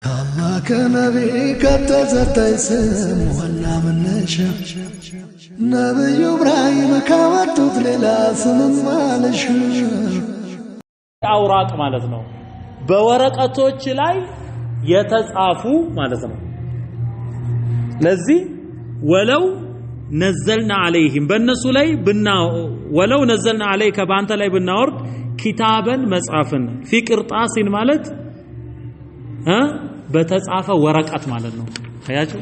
الله كنبي كتزتيسم ولا منش نبي إبراهيم كواتوت للاسم مالش አውራቅ ማለት ነው በወረቀቶች ላይ የተጻፉ ማለት ነው ለዚህ ወለው ነዘልና عليهم በእነሱ ላይ ወለው ነዘልና عليك በአንተ ላይ ብናወርድ ኪታበን መጽሐፍን في قرطاس ማለት በተጻፈ ወረቀት ማለት ነው አያችሁ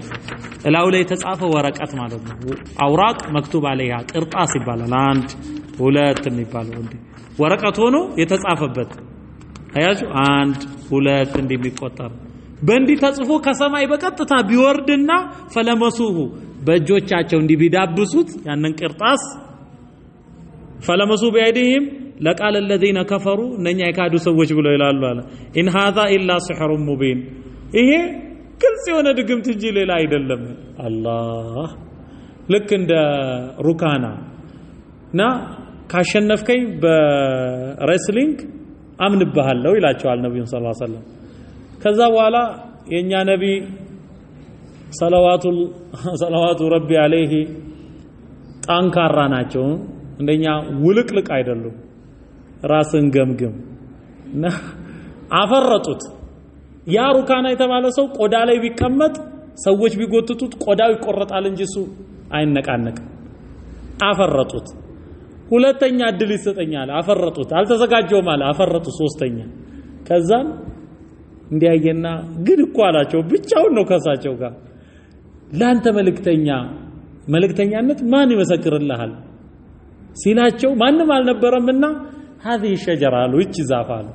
እላው ላይ የተጻፈ ወረቀት ማለት ነው አውራቅ መክቱብ عليها ቅርጣስ ይባላል አንድ ሁለት የሚባለው እንዴ ወረቀት ሆኖ የተጻፈበት አያችሁ አንድ ሁለት እንደሚቆጠር በእንዲ ተጽፎ ከሰማይ በቀጥታ ቢወርድና ፈለመሱሁ በእጆቻቸው እንዲቢዳብሱት ያንን ቅርጣስ ፈለመሱ በአይዲህም ለቃል الذين كفروا እነኛ የካዱ ሰዎች ብለው ይላሉ አለ ان هذا الا سحر مبين ይሄ ግልጽ የሆነ ድግምት እንጂ ሌላ አይደለም አላህ ልክ እንደ ሩካናና ካሸነፍከኝ በሬስሊንግ አምንብሃለሁ ይላቸዋል ነብዩ ሰለላሁ ዐለይሂ ወሰለም ከዛ በኋላ የኛ ነቢ ሰለዋቱ ረቢ አለይሂ ጠንካራ ናቸው እንደኛ ውልቅልቅ አይደሉም ራስን ገምገም እና አፈረጡት ያ ሩካና የተባለ ሰው ቆዳ ላይ ቢቀመጥ ሰዎች ቢጎትቱት ቆዳው ይቆረጣል እንጂ እሱ አይነቃነቅም አፈረጡት ሁለተኛ እድል ይሰጠኛል አፈረጡት አልተዘጋጀውም አለ አፈረጡት ሶስተኛ ከዛም እንዲያየና ግን እኮ አላቸው ብቻውን ነው ከሳቸው ጋር ላንተ መልእክተኛነት ማን ይመሰክርልሃል ሲላቸው ማንም አልነበረምና هذه الشجره لوچ ዛፋሉ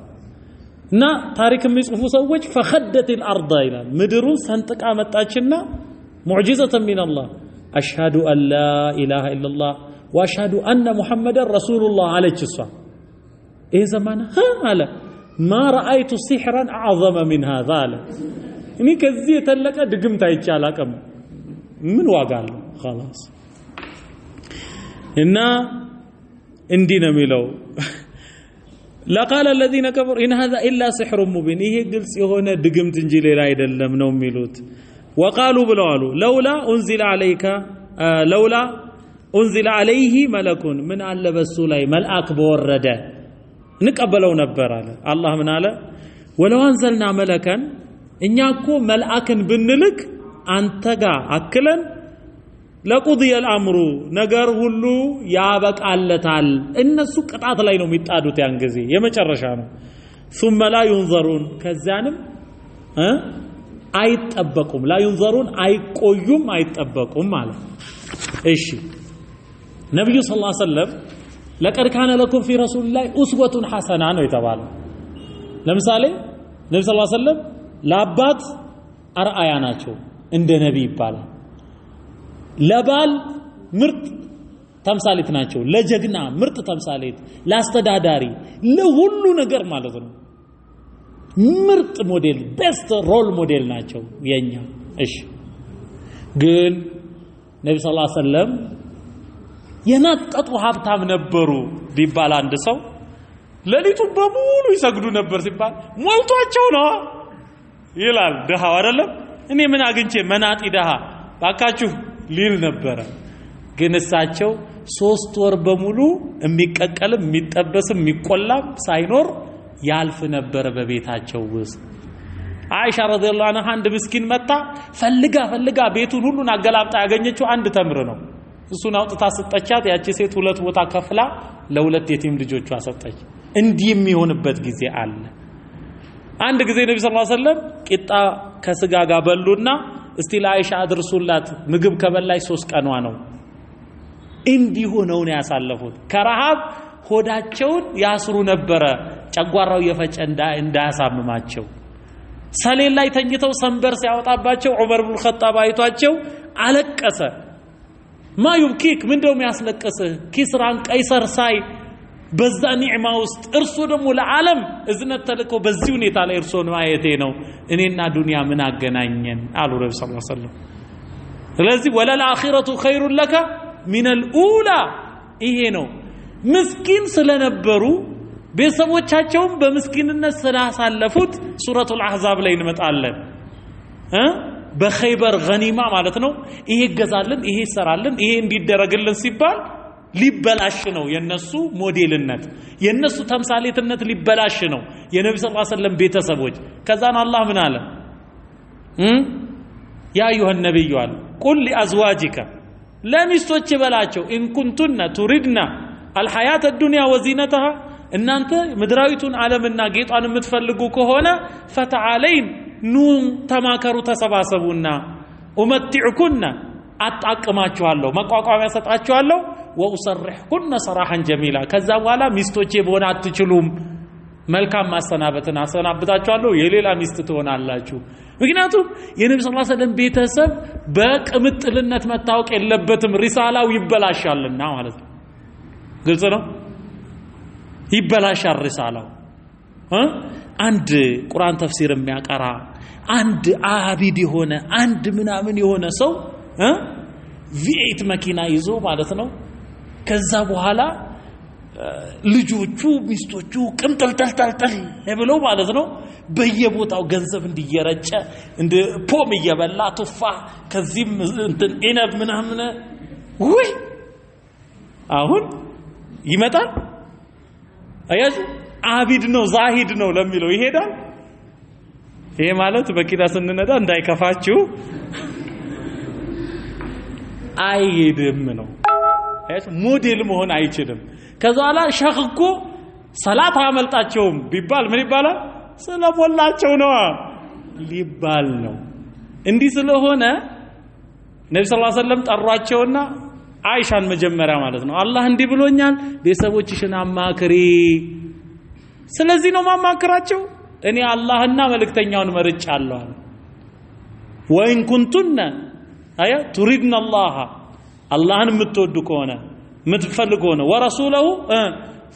እና ታሪክ የሚጽፉ ሰዎች فخدت الارض ይላል ምድሩን ሰንጥቃ መጣችና ሙዕጂዘተ من الله اشهد ان لا اله الا الله واشهد ان محمد رسول الله عليه الصلاه ايه زمان አለ ما رايت سحرا اعظم من هذا እኔ ከዚህ የተለቀ ድግምት አይቻል አቀም ምን ዋጋ አለው خلاص እና እንዲ ነው የሚለው لقال الذين كفروا ان هذا الا سحر مبين ይሄ ግልጽ የሆነ ድግምት እንጂ ሌላ አይደለም ነው የሚሉት وقالوا ብለዋሉ لولا انزل عليه ملك من አለ በሱ ላይ መልአክ በወረደ እንቀበለው ነበር አለ አላህ ምን አለ ወለው አንዘልና መለከን እኛኮ መልአክን ብንልክ አንተ ጋር አክለን ለቁضي الامر ነገር ሁሉ ያበቃለታል እነሱ ቅጣት ላይ ነው የሚጣዱት ያን ጊዜ የመጨረሻ ነው ثم لا ينظرون ከዛንም አይጠበቁም لا ينظرون አይቆዩም አይጠበቁም ማለት እሺ ነብዩ ሰለላሁ ዐለይሂ ወሰለም لقد كان لكم في رسول الله اسوه حسنه ነው የተባለው ለምሳሌ ነብዩ ሰለላሁ ዐለይሂ ወሰለም ለአባት አርአያ ናቸው እንደ ነብይ ይባላል ለባል ምርጥ ተምሳሌት ናቸው ለጀግና ምርጥ ተምሳሌት ለአስተዳዳሪ ለሁሉ ነገር ማለት ነው ምርጥ ሞዴል ቤስት ሮል ሞዴል ናቸው የኛ እሺ ግን ነብዩ ሰለላሁ ዐለይሂ ወሰለም የናጠጡ ሀብታም ነበሩ ቢባል አንድ ሰው ለሊቱ በሙሉ ይሰግዱ ነበር ሲባል ሞልቷቸው ነው ይላል ደሃው አይደለም እኔ ምን አግኝቼ መናጢ ደሃ ባካችሁ ሊል ነበር ግን እሳቸው 3 ወር በሙሉ የሚቀቀልም የሚጠበስም የሚቆላም ሳይኖር ያልፍ ነበር በቤታቸው ውስጥ አይሻ ረዲየላሁ ዐንሃ አንድ ምስኪን መጣ ፈልጋ ቤቱን ሁሉን አገላብጣ ያገኘችው አንድ ተምር ነው እሱን አውጥታ ሰጠቻት ያቺ ሴት ሁለት ቦታ ከፍላ ለሁለት የቲም ልጆቿ ሰጠች እንዲህ የሚሆንበት ጊዜ አለ አንድ ጊዜ ነብዩ ሰለላሁ ዐለይሂ ወሰለም ቂጣ ከስጋ ጋር በሉና እስቲ ለአይሻ አድርሱላት ምግብ ከበላች 3 ቀኗ ነው እንዲህ ሆነው ነው ያሳለፉት ከረሃብ ሆዳቸውን ያስሩ ነበር ጨጓራው የፈጨ እንዳያሳምማቸው ሰሌን ላይ ተኝተው ሰንበር ሲያወጣባቸው ዑመር ኢብኑ ኸጣብ አይቷቸው አለቀሰ ما يبكيك من دوم ያስለቀስህ ኪስራን ቀይሰር ሳይ በዛ ኒዕማ ውስጥ እርሱ ደግሞ ለዓለም እዝነት ተልኮ በዚህ ሁኔታ ላይ እርሱ ነው አየቴ ነው እኔና ዱንያ ምን አገናኘን አሉ ረብ ሰለላሁ ዐለይሂ ወሰለም ስለዚህ ወለል አኺረቱ ኸይሩ ለከ من الاولى ይሄ ነው ምስኪን ስለነበሩ ቤተሰቦቻቸውም በምስኪንነት ስላሳለፉት ሱረቱል አህዛብ ላይ እንመጣለን በኸይበር ገኒማ ማለት ነው ይሄ ገዛልን ይሄ ይሰራልን ይሄ እንዲደረግልን ሲባል ሊበላሽ ነው የነሱ ሞዴልነት የነሱ ተምሳሌትነት ሊበላሽ ነው የነብዩ ሰለላሁ ዐለይሂ ወሰለም ቤተሰቦች ከዛን አላህ ምን አለ ያ አዩሃ ነብዩ አለ ቁል ሊአዝዋጂከ ለሚስቶች በላቸው ኢን ኩንቱና ቱሪድና አልሐያተ ዱንያ ወዚነተሃ እናንተ ምድራዊቱን ዓለምና ጌጧን የምትፈልጉ ከሆነ ፈተዓለይን ኑ ተማከሩ ተሰባሰቡና ኡመቲዑኩና አጣቅማችኋለሁ መቋቋሚያ ሰጣችኋለሁ ወኡሰርሕኩነ ሰራሐን ጀሚላ ከዛ በኋላ ሚስቶቼ በሆነ አትችሉም መልካም ማሰናበትን አሰናብታችኋለሁ የሌላ ሚስት ትሆናላችሁ ምክንያቱም የነብዩ ሰለላሁ ዐለይሂ ወሰለም ቤተሰብ በቅምጥልነት መታወቅ የለበትም ሪሳላው ይበላሻልና ማለት ነው ግልጽ ነው ይበላሻል ሪሳላው አንድ ቁርአን ተፍሲር የሚያቀራ አንድ አቢድ የሆነ አንድ ምናምን የሆነ ሰው V8 መኪና ይዞ ማለት ነው ከዛ በኋላ ልጆቹ ሚስቶቹ ቅምጥልጥልጥል ብለው ማለት ነው በየቦታው ገንዘብ እንዲየረጨ እንደ ፖም እየበላ ቱፋ ከዚህም እንትን ኢነብ ምናምን ወይ አሁን ይመጣል አያዙ አቢድ ነው ዛሂድ ነው ለሚለው ይሄዳል ይሄ ማለት በቂዳ ስንነዳ እንዳይከፋችሁ አይሄድም ነው አያዙ ሞዴል መሆን አይችልም ከዛላ ሸኽ እኮ ሰላት አያመልጣቸውም ቢባል ምን ይባላል ስለሞላቸው ነው ሊባል ነው እንዲህ ስለሆነ ነብዩ ሰለላሁ ዐለይሂ ወሰለም ጠሯቸውና አይሻን መጀመሪያ ማለት ነው አላህ እንዲህ ብሎኛል ቤተሰቦችሽን አማክሪ ስለዚህ ነው ማማክራቸው እኔ አላህና መልእክተኛውን መርጫለሁ ወይን ኩንቱና አያ ቱሪድና አላህን የምትወዱ ከሆነ የምትፈልጉ ከሆነ ወረሱለሁ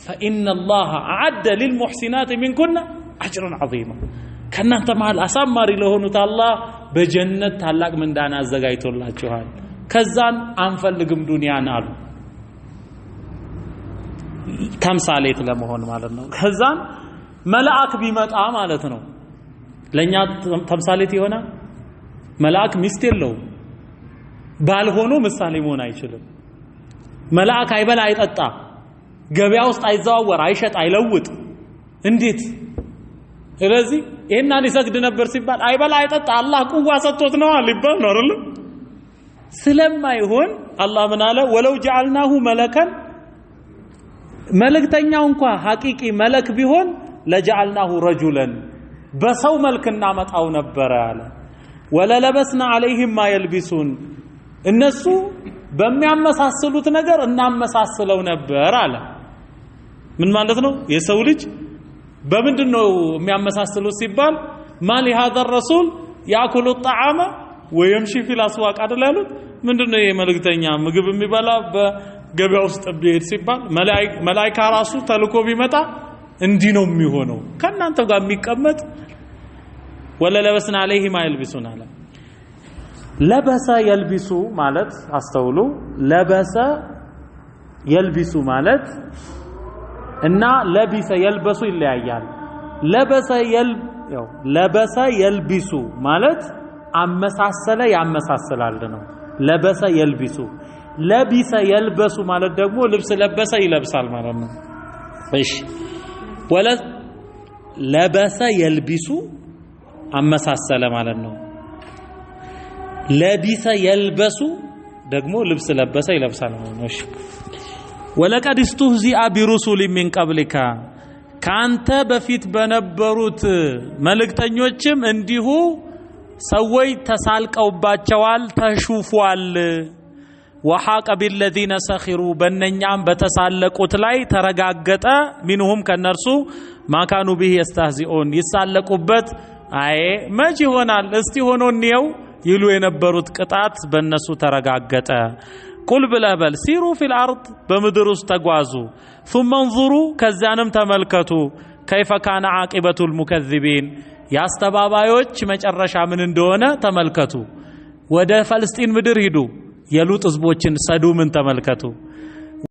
فإن الله أعد للمحسنات منكن أجرا عظيما ከናንተ መሃል አሳማሪ ለሆኑት አላህ በጀነት ታላቅ ምንዳን አዘጋጅቶላችኋል ከዛን አንፈልግም ዱንያን አሉ ተምሳሌት ለመሆን ማለት ነው ከዛን መልአክ ቢመጣ ማለት ነው ለኛ ተምሳሌት ይሆናል መልአክ ሚስት የለው ባልሆኑ ምሳሌ መሆን አይችልም መልአክ አይበላ አይጠጣ ገበያ ውስጥ አይዘዋወር አይሸጥ አይለውጥ እንዴት ስለዚህ ይሄናን ይሰግድ ነበር ሲባል አይበላ አይጠጣ አላህ ቁዋ ሰጥቶት ነው አልባል ነው አይደል ስለማይሆን አላህ ምን አለ ወለው جعلناه ملكا መልእክተኛው እንኳን ሐቂቂ መለክ ቢሆን ለجعلناه رجلا በሰው መልክ እናመጣው ነበር አለ ወለለበስና عليهم ما يلبسون እነሱ በሚያመሳስሉት ነገር እናመሳስለው ነበር አለ ምን ማለት ነው የሰው ልጅ በምንድነው የሚያመሳስሉት ሲባል ማሊ هذا الرسول ياكل الطعام ويمشي في الاسواق አይደል ምንድነው የመልእክተኛ ምግብ የሚበላ በገበያ ውስጥ ቢሄድ ሲባል መላእክት ራሱ ተልኮ ቢመጣ እንዲህ ነው የሚሆነው ከናንተ ጋር የሚቀመጥ ወለለበስና عليه ما يلبسون አለ ለበሰ يلبሱ ማለት አስተውሉ ለበሰ يلبሱ ማለት እና ለቢሰ يلبሱ ይለያያል ለበሰ يلبሱ ማለት አመሳሰለ ያመሳስላል ነው ለበሰ يلبሱ ለቢሰ يلبሱ ማለት ደግሞ ልብስ ለበሰ ይለብሳል ማለት ነው እሺ ወለ ለበሰ يلبሱ አመሳሰለ ማለት ነው ለቢሰ يلبሱ ደግሞ ልብስ ለበሰ ይለብሳል ማለት ነው እሺ ወለቀድ استهزئ برسل من قبلك ካንተ በፊት በነበሩት መልእክተኞችም እንዲሁ ሰዎች ተሳልቀውባቸዋል ተሹፏል وحاق بالذين سخروا በእነኛም በተሳለቁት ላይ ተረጋገጠ منهم ከነርሱ ما كانوا به يستهزئون ይሳለቁበት አይ መቼ ይሆናል እስቲ ሆኖ ነው ይሉ የነበሩት ቅጣት በእነሱ ተረጋገጠ ቁል ብለበል ሲሩ ፊል አርድ በምድር ውስጥ ተጓዙ ثم انظروا ከዛንም ተመልከቱ كيف كان عاقبة المكذبين ያስተባባዮች መጨረሻ ምን እንደሆነ ተመልከቱ ወደ ፍልስጤም ምድር ሂዱ የሉጥ ህዝቦችን ሰዱምን ተመልከቱ